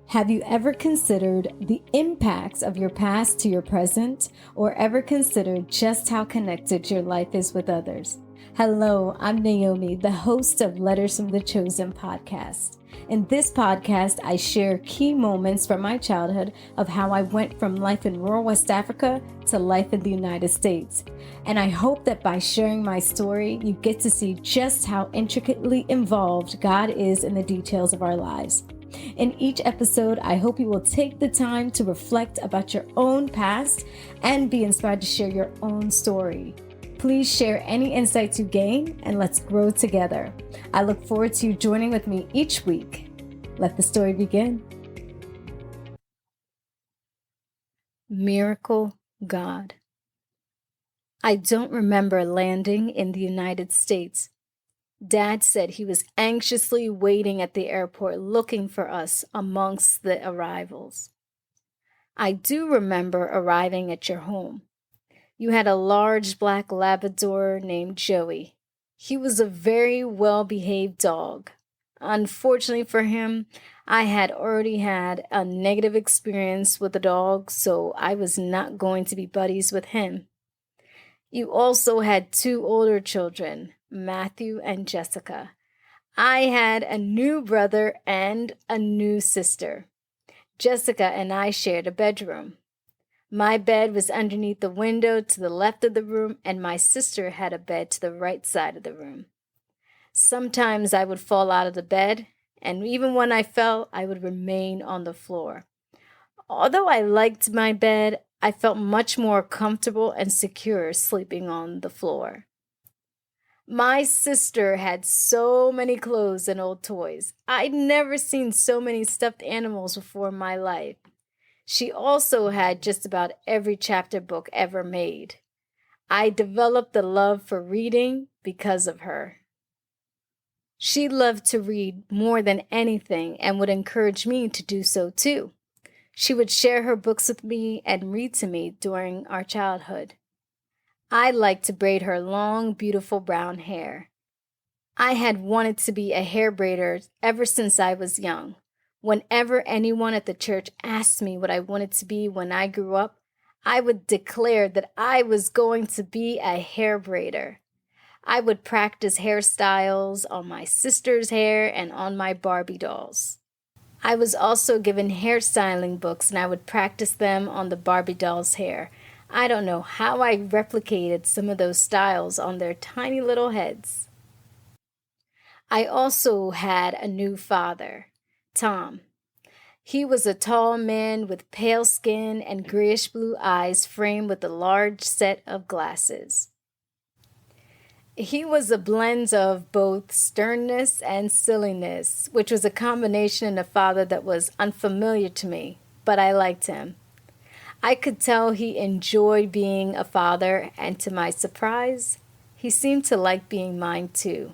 Have you ever considered the impacts of your past to your present, or ever considered just how connected your life is with others? Hello, I'm Naomi, the host of Letters from the Chosen podcast. In this podcast, I share key moments from my childhood of how I went from life in rural West Africa to life in the United States. And I hope that by sharing my story, you get to see just how intricately involved God is in the details of our lives. In each episode, I hope you will take the time to reflect about your own past and be inspired to share your own story. Please share any insights you gain and let's grow together. I look forward to you joining with me each week. Let the story begin. Miracle God. I don't remember landing in the United States. Dad said he was anxiously waiting at the airport looking for us amongst the arrivals. I do remember arriving at your home. You had a large black Labrador named Joey. He was a very well-behaved dog. Unfortunately for him, I had already had a negative experience with a dog, so I was not going to be buddies with him. You also had two older children, Matthew and Jessica. I had a new brother and a new sister. Jessica and I shared a bedroom. My bed was underneath the window to the left of the room, and my sister had a bed to the right side of the room. Sometimes I would fall out of the bed, and even when I fell, I would remain on the floor. Although I liked my bed, I felt much more comfortable and secure sleeping on the floor. My sister had so many clothes and old toys. I'd never seen so many stuffed animals before in my life. She also had just about every chapter book ever made. I developed a love for reading because of her. She loved to read more than anything and would encourage me to do so too. She would share her books with me and read to me during our childhood. I liked to braid her long, beautiful brown hair. I had wanted to be a hair braider ever since I was young. Whenever anyone at the church asked me what I wanted to be when I grew up, I would declare that I was going to be a hair braider. I would practice hairstyles on my sister's hair and on my Barbie dolls. I was also given hairstyling books, and I would practice them on the Barbie doll's hair. I don't know how I replicated some of those styles on their tiny little heads. I also had a new father, Tom. He was a tall man with pale skin and grayish blue eyes framed with a large set of glasses. He was a blend of both sternness and silliness, which was a combination in a father that was unfamiliar to me, but I liked him. I could tell he enjoyed being a father, and to my surprise, he seemed to like being mine too.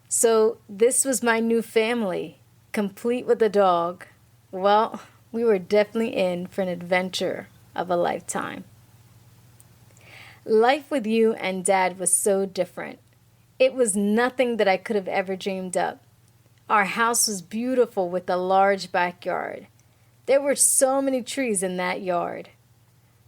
So this was my new family, complete with a dog. Well, we were definitely in for an adventure of a lifetime. Life with you and Dad was so different. It was nothing that I could have ever dreamed up. Our house was beautiful with a large backyard. There were so many trees in that yard.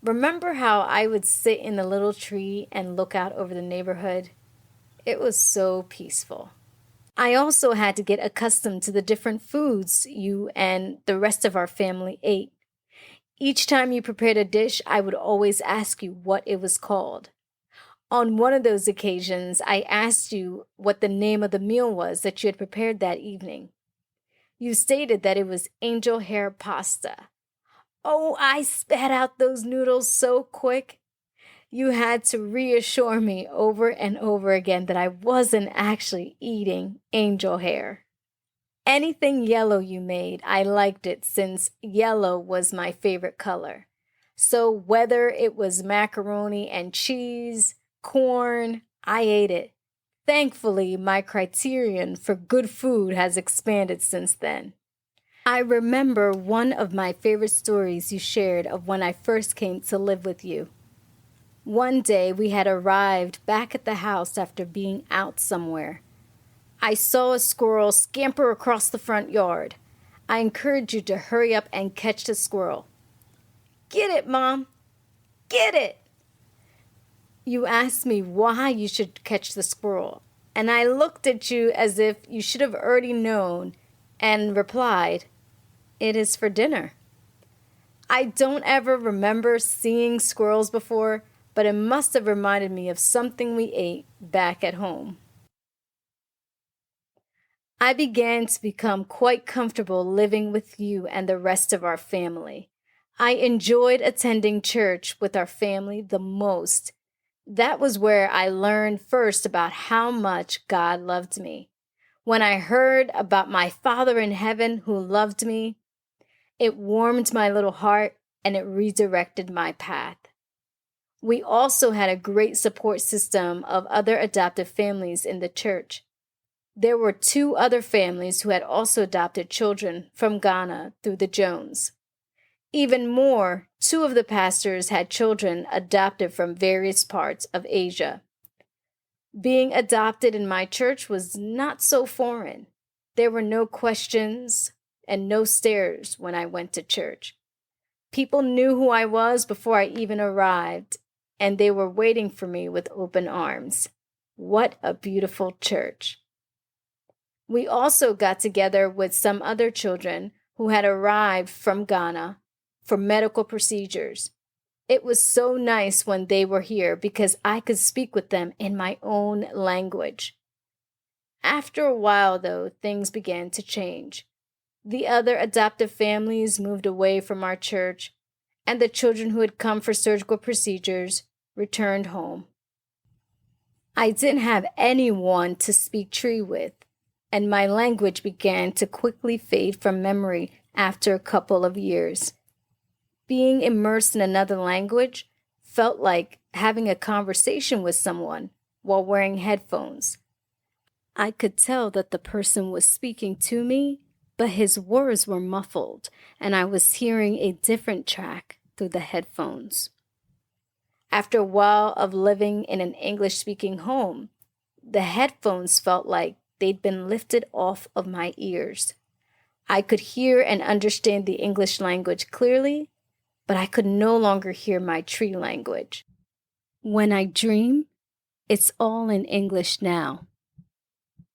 Remember how I would sit in the little tree and look out over the neighborhood? It was so peaceful. I also had to get accustomed to the different foods you and the rest of our family ate. Each time you prepared a dish, I would always ask you what it was called. On one of those occasions, I asked you what the name of the meal was that you had prepared that evening. You stated that it was angel hair pasta. Oh, I spat out those noodles so quick. You had to reassure me over and over again that I wasn't actually eating angel hair. Anything yellow you made, I liked it since yellow was my favorite color. So whether it was macaroni and cheese, corn, I ate it. Thankfully, my criterion for good food has expanded since then. I remember one of my favorite stories you shared of when I first came to live with you. One day we had arrived back at the house after being out somewhere. I saw a squirrel scamper across the front yard. I encouraged you to hurry up and catch the squirrel. Get it, Mom! Get it! You asked me why you should catch the squirrel, and I looked at you as if you should have already known and replied, "It is for dinner." I don't ever remember seeing squirrels before, but it must have reminded me of something we ate back at home. I began to become quite comfortable living with you and the rest of our family. I enjoyed attending church with our family the most. That was where I learned first about how much God loved me. When I heard about my Father in heaven who loved me, it warmed my little heart and it redirected my path. We also had a great support system of other adoptive families in the church. There were 2 other families who had also adopted children from Ghana through the Jones. Even more, 2 of the pastors had children adopted from various parts of Asia. Being adopted in my church was not so foreign. There were no questions and no stares when I went to church. People knew who I was before I even arrived, and they were waiting for me with open arms. What a beautiful church. We also got together with some other children who had arrived from Ghana for medical procedures. It was so nice when they were here because I could speak with them in my own language. After a while, though, things began to change. The other adoptive families moved away from our church, and the children who had come for surgical procedures returned home. I didn't have anyone to speak Tree with, and my language began to quickly fade from memory after a couple of years. Being immersed in another language felt like having a conversation with someone while wearing headphones. I could tell that the person was speaking to me, but his words were muffled, and I was hearing a different track through the headphones. After a while of living in an English-speaking home, the headphones felt like they'd been lifted off of my ears. I could hear and understand the English language clearly, but I could no longer hear my Tree language. When I dream, it's all in English now.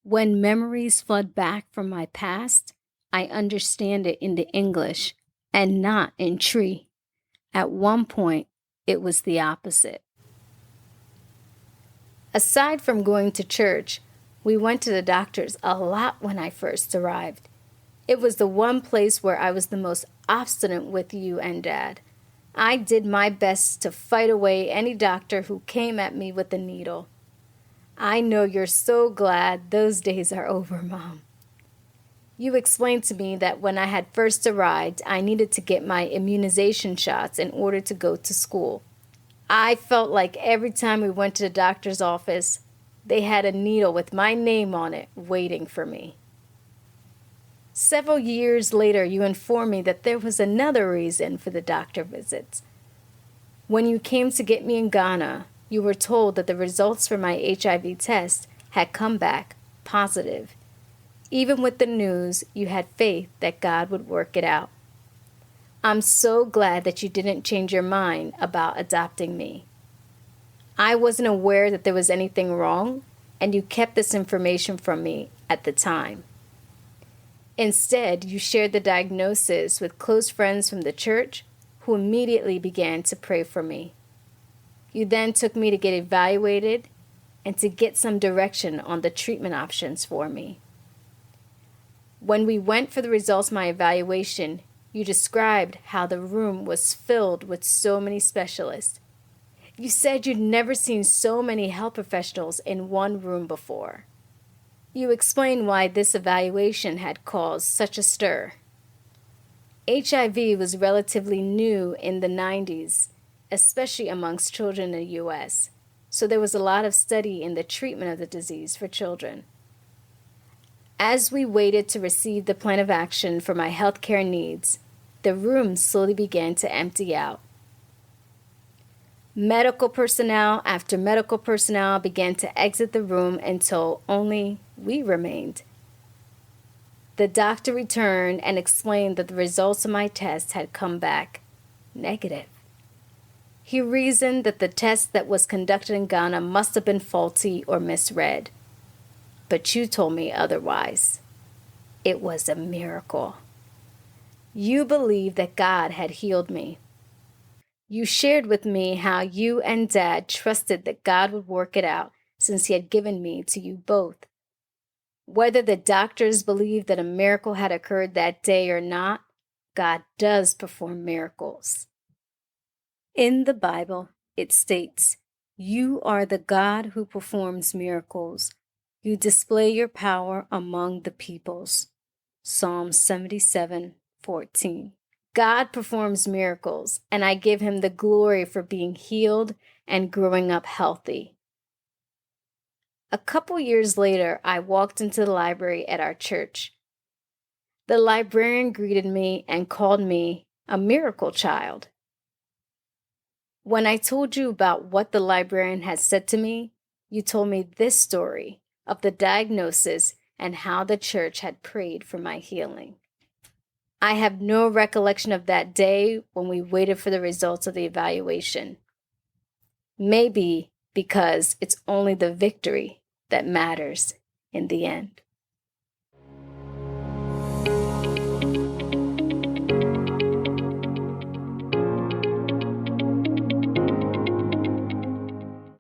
When memories flood back from my past, I understand it in the English and not in Tree. At one point, it was the opposite. Aside from going to church, we went to the doctor's a lot when I first arrived. It was the one place where I was the most obstinate with you and Dad. I did my best to fight away any doctor who came at me with a needle. I know you're so glad those days are over, Mom. You explained to me that when I had first arrived, I needed to get my immunization shots in order to go to school. I felt like every time we went to the doctor's office, they had a needle with my name on it waiting for me. Several years later, you informed me that there was another reason for the doctor visits. When you came to get me in Ghana, you were told that the results for my HIV test had come back positive. Even with the news, you had faith that God would work it out. I'm so glad that you didn't change your mind about adopting me. I wasn't aware that there was anything wrong, and you kept this information from me at the time. Instead, you shared the diagnosis with close friends from the church who immediately began to pray for me. You then took me to get evaluated and to get some direction on the treatment options for me. When we went for the results of my evaluation, you described how the room was filled with so many specialists. You said you'd never seen so many health professionals in one room before. You explained why this evaluation had caused such a stir. HIV was relatively new in the 90s, especially amongst children in the U.S., so there was a lot of study in the treatment of the disease for children. As we waited to receive the plan of action for my healthcare needs, the room slowly began to empty out. Medical personnel after medical personnel began to exit the room until only we remained. The doctor returned and explained that the results of my test had come back negative. He reasoned that the test that was conducted in Ghana must have been faulty or misread. But you told me otherwise. It was a miracle. You believed that God had healed me. You shared with me how you and Dad trusted that God would work it out since He had given me to you both. Whether the doctors believed that a miracle had occurred that day or not, God does perform miracles. In the Bible, it states, "You are the God who performs miracles. You display your power among the peoples." Psalm 77:14. God performs miracles, and I give Him the glory for being healed and growing up healthy. A couple years later, I walked into the library at our church. The librarian greeted me and called me a miracle child. When I told you about what the librarian had said to me, you told me this story of the diagnosis and how the church had prayed for my healing. I have no recollection of that day when we waited for the results of the evaluation. Maybe because it's only the victory that matters in the end.